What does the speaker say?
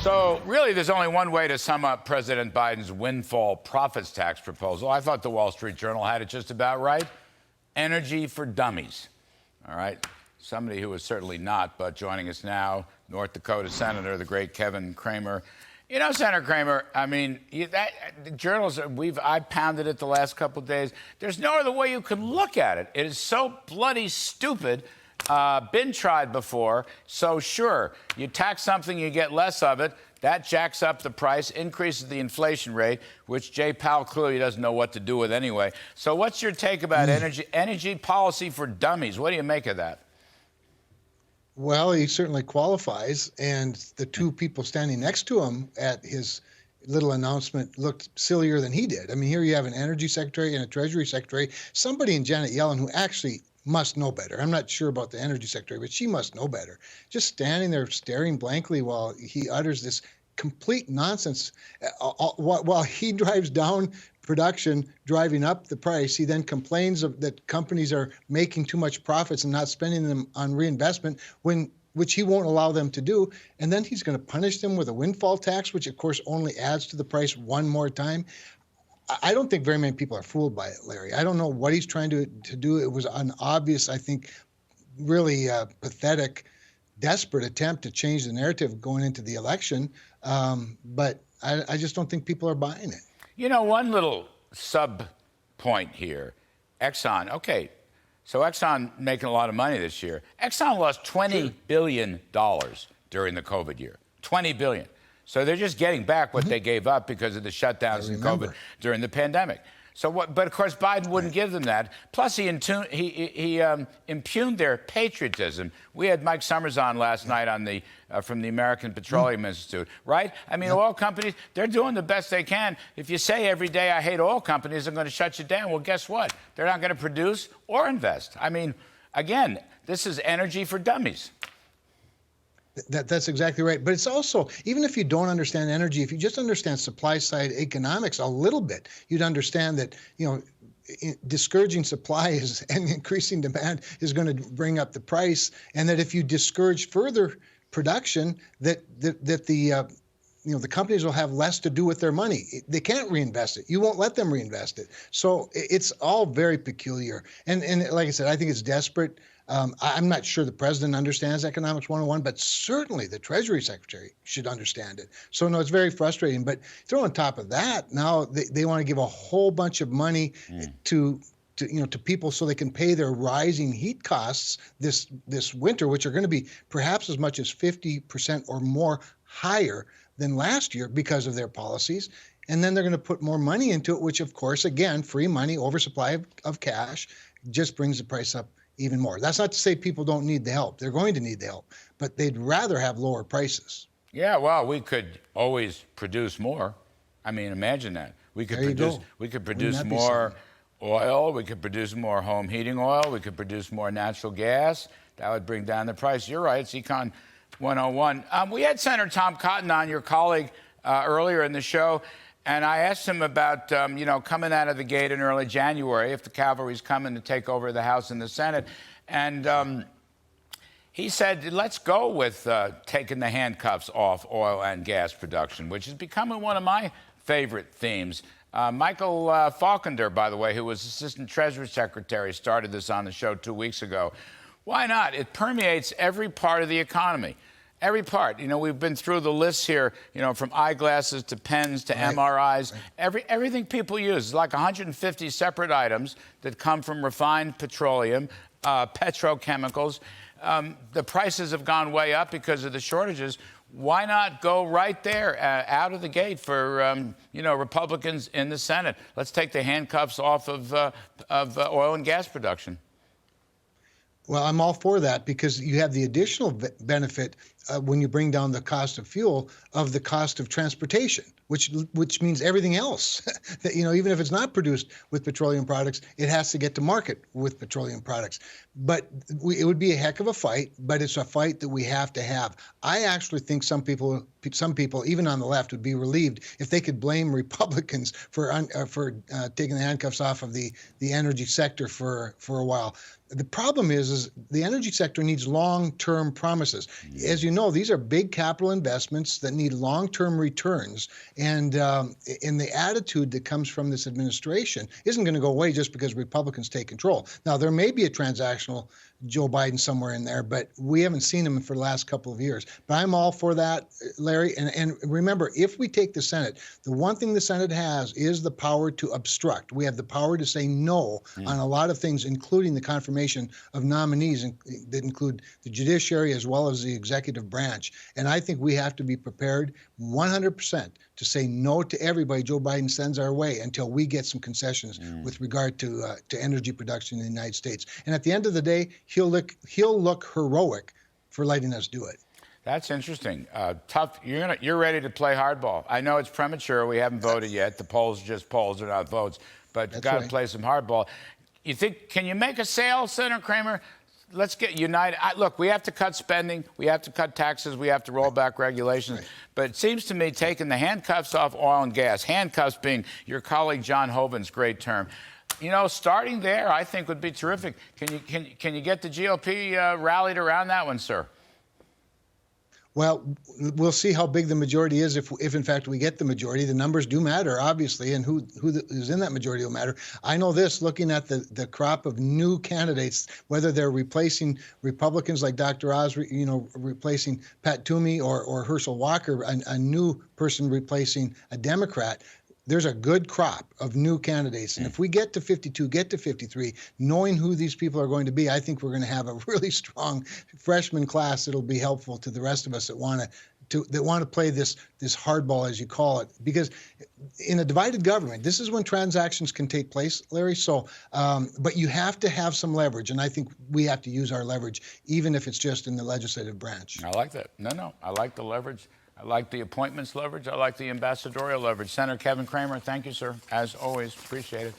So really, there's only one way to sum up President Biden's windfall profits tax proposal. I thought the Wall Street Journal had it just about right. Energy for dummies. All right. Somebody who is certainly not, but joining us now, North Dakota Senator, the great Kevin Cramer. You know, Senator Cramer, I mean, the journals, I've pounded it the last couple of days. There's no other way you can look at it. It is so bloody stupid. Been tried before. So sure, you tax something, you get less of it. That jacks up the price, increases the inflation rate, which Jay Powell clearly doesn't know what to do with anyway. So what's your take about energy policy for dummies? What do you make of that? Well, he certainly qualifies, and the two people standing next to him at his little announcement looked sillier than he did. I mean, here you have an energy secretary and a treasury secretary, somebody in Janet Yellen who actually must know better. I'm not sure about the energy secretary, but she must know better. Just standing there staring blankly while he utters this complete nonsense. While he drives down production, driving up the price, he then complains that companies are making too much profits and not spending them on reinvestment, which he won't allow them to do. And then he's going to punish them with a windfall tax, which of course only adds to the price one more time. I don't think very many people are fooled by it, Larry. I don't know what he's trying to do. It was an obvious, I think, really pathetic, desperate attempt to change the narrative going into the election. But I just don't think people are buying it. You know, one little sub point here. Exxon, okay, so Exxon making a lot of money this year. Exxon lost $20 billion during the COVID year. $20 billion. So they're just getting back what they gave up because of the shutdowns and COVID during the pandemic. So what? But of course, Biden wouldn't give them that. Plus, he impugned their patriotism. We had Mike Summers on last night on the from the American Petroleum Institute, right? I mean, oil companies, they're doing the best they can. If you say every day, I hate oil companies, I'm going to shut you down. Well, guess what? They're not going to produce or invest. I mean, again, this is energy for dummies. That's exactly right. But it's also, even if you don't understand energy, if you just understand supply side economics a little bit, you'd understand that, you know, discouraging supply and increasing demand is going to bring up the price, and that if you discourage further production, that the companies will have less to do with their money. They can't reinvest it. You won't let them reinvest it. So it's all very peculiar. And like I said, I think it's desperate. I'm not sure the president understands Economics 101, but certainly the Treasury Secretary should understand it. So, no, it's very frustrating. But throw on top of that, now they want to give a whole bunch of money to people so they can pay their rising heat costs this winter, which are going to be perhaps as much as 50% or more higher than last year because of their policies. And then they're going to put more money into it, which, of course, again, free money, oversupply of cash, just brings the price up even more. That's not to say people don't need the help. They're going to need the help, but they'd rather have lower prices. Yeah, well, we could always produce more. I mean, imagine that. We could produce more oil. We could produce more home heating oil. We could produce more natural gas. That would bring down the price. You're right. It's Econ 101. We had Senator Tom Cotton on, your colleague, earlier in the show. And I asked him about, coming out of the gate in early January, if the cavalry's coming to take over the House and the Senate. And he said, let's go with taking the handcuffs off oil and gas production, which is becoming one of my favorite themes. Michael Faulkner, by the way, who was Assistant Treasury Secretary, started this on the show 2 weeks ago. Why not? It permeates every part of the economy. Every part. You know, we've been through the lists here, from eyeglasses to pens to MRIs. Everything people use is like 150 separate items that come from refined petroleum, petrochemicals. The prices have gone way up because of the shortages. Why not go right there out of the gate for, Republicans in the Senate? Let's take the handcuffs off of oil and gas production. Well, I'm all for that because you have the additional benefit when you bring down the cost of fuel of the cost of transportation, which means everything else. That, even if it's not produced with petroleum products, it has to get to market with petroleum products. But it would be a heck of a fight, but it's a fight that we have to have. I actually think some people, even on the left, would be relieved if they could blame Republicans for taking the handcuffs off of the energy sector for a while. The problem is the energy sector needs long-term promises. As you know these are big capital investments that need long-term returns, and the attitude that comes from this administration isn't going to go away just because Republicans take control. Now, there may be a transactional Joe Biden somewhere in there, but we haven't seen him for the last couple of years. But I'm all for that, Larry. And remember, if we take the Senate, the one thing the Senate has is the power to obstruct. We have the power to say no on a lot of things, including the confirmation of nominees that include the judiciary as well as the executive branch. And I think we have to be prepared 100% to say no to everybody Joe Biden sends our way until we get some concessions with regard to energy production in the United States. And at the end of the day, he'll look heroic for letting us do it. That's interesting. Tough. You're ready to play hardball. I know it's premature. We haven't voted yet. The polls are just polls. They're not votes. But you've got to play some hardball. You think? Can you make a sale, Senator Cramer? Let's get united. Look, we have to cut spending. We have to cut taxes. We have to roll back regulations. Right. But it seems to me taking the handcuffs off oil and gas, handcuffs being your colleague John Hoeven's great term, starting there, I think would be terrific. Can you get the GOP rallied around that one, sir? Well, we'll see how big the majority is if in fact we get the majority. The numbers do matter, obviously, and who is in that majority will matter. I know this, looking at the crop of new candidates, whether they're replacing Republicans like Dr. Oz, replacing Pat Toomey, or Herschel Walker, a new person replacing a Democrat. There's a good crop of new candidates. And if we get to 52, get to 53, knowing who these people are going to be, I think we're going to have a really strong freshman class that'll be helpful to the rest of us that want to play this hardball, as you call it. Because in a divided government, this is when transactions can take place, Larry. So, but you have to have some leverage. And I think we have to use our leverage, even if it's just in the legislative branch. I like that. No, I like the leverage. I like the appointments leverage. I like the ambassadorial leverage. Senator Kevin Cramer, thank you, sir. As always, appreciate it.